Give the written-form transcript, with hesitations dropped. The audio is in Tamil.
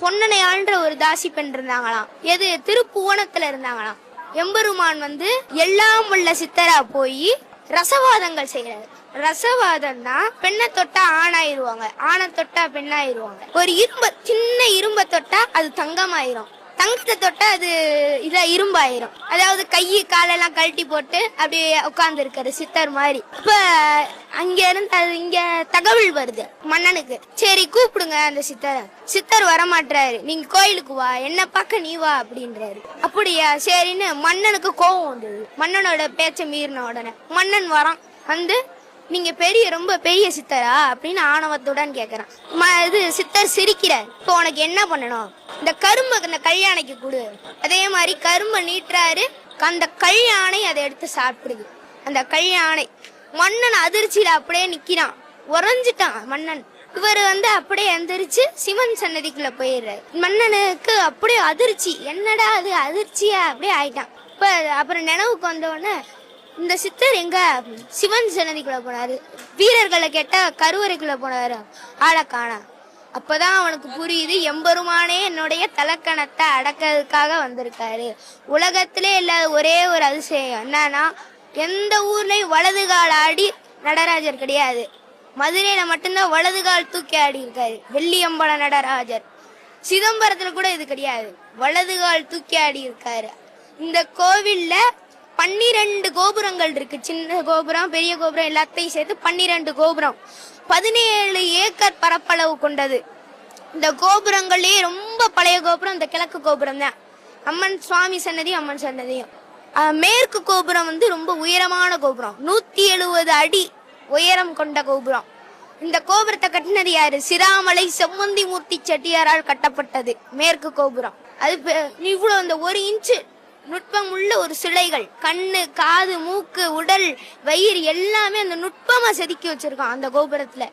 பொன்னனையாள்ன்ற ஒரு தாசி பெண் இருந்தாங்களாம். எது திருப்புவனத்துல இருந்தாங்களாம். எம்பெருமான் எல்லாம் உள்ள சித்தரா போய் ரசவாதங்கள் செய்யறாரு. ரசவாதம்னா பெண்ணை தொட்டா ஆணாயிருவாங்க, ஆணை தொட்டா பெண்ணாயிருவாங்க. ஒரு சின்ன இரும்ப தொட்டா அது தங்கமாயிரும், தங்கத்தை தொட்டா அது இரும்பாயிரும். அதாவது கையை காலெல்லாம் கழட்டி போட்டு அப்படியே உட்கார்ந்து இருக்காரு சித்தர் மாதிரி. இப்ப அங்க இருந்து இங்க தகவல் வருது மன்னனுக்கு. சரி கூப்பிடுங்க அந்த சித்தரை. சித்தர் வரமாட்டாரு. நீங்க கோயிலுக்கு வா, என்ன பார்க்க நீ வா அப்படின்றாரு. அப்படியா சரின்னு மன்னனுக்கு கோபம் வந்தது. மன்னனோட பேச்ச மீறின உடனே மன்னன் வரான். நீங்க ரொம்ப பெரிய சித்தரா அப்படின்னு ஆணவத்துடன் கேக்குறான். இது சித்தர் சிரிக்கிறார். இப்போ உனக்கு என்ன பண்ணணும்? இந்த கரும்பு அந்த கல்யாணைக்கு கொடு. அதே மாதிரி கரும்பை நீட்டுறாரு. அந்த கல்யாணை அதை எடுத்து சாப்பிடுது. அந்த கல்யாணை மன்னன் அதிர்ச்சியில அப்படியே நிக்கிறான், உறைஞ்சிட்டான் மன்னன். இவர் அப்படியே எந்திரிச்சு சிவன் சன்னதிக்குள்ள போயிடுறாரு. மன்னனுக்கு அப்படியே அதிர்ச்சி, என்னடா அது அதிர்ச்சியா அப்படியே ஆயிட்டான். இப்ப அப்புறம் நினைவுக்கு வந்த உடனே இந்த சித்தர் எங்க சிவன் சன்னதிக்குள்ள போனாரு, வீரர்களை கேட்டா கருவறைக்குள்ள போனாரு, ஆளை காணா. அப்பதான் அவனுக்கு புரியுது, எம்பெருமானே என்னுடைய தலக்கணத்தை அடக்கிறதுக்காக வந்திருக்காரு. உலகத்திலே இல்லாத ஒரே ஒரு அதிசயம் என்னன்னா, எந்த ஊர்லயும் வலது கால் ஆடி நடராஜர் கிடையாது. மதுரையில மட்டும்தான் வலது கால் தூக்கி ஆடி இருக்காரு வெள்ளியம்பல நடராஜர். சிதம்பரத்துல கூட இது கிடையாது, வலது கால் தூக்கி ஆடி இருக்காரு. இந்த கோவில்ல 12 கோபுரங்கள் இருக்கு. சின்ன கோபுரம், பெரிய கோபுரம் எல்லாத்தையும் சேர்த்து 12 கோபுரம், 17 ஏக்கர் பரப்பளவு கொண்டது. இந்த கோபுரங்களே ரொம்ப பழைய கோபுரம் இந்த கிழக்கு கோபுரம் தான். அம்மன் சுவாமி சன்னதி, அம்மன் சன்னதியும். மேற்கு கோபுரம் ரொம்ப உயரமான கோபுரம், 170 அடி உயரம் கொண்ட கோபுரம். இந்த கோபுரத்தை கட்டினது யாரு? சிராமலை செம்மந்தி மூர்த்தி செட்டியாரால் கட்டப்பட்டது மேற்கு கோபுரம். அது இவ்வளவு இந்த 1 இன்ச்சு நுட்பம் உள்ள ஒரு சிலைகள். கண்ணு, காது, மூக்கு, உடல், வயிறு எல்லாமே அந்த நுட்பமா செதுக்கி வச்சிருக்கான் அந்த கோபுரத்துல.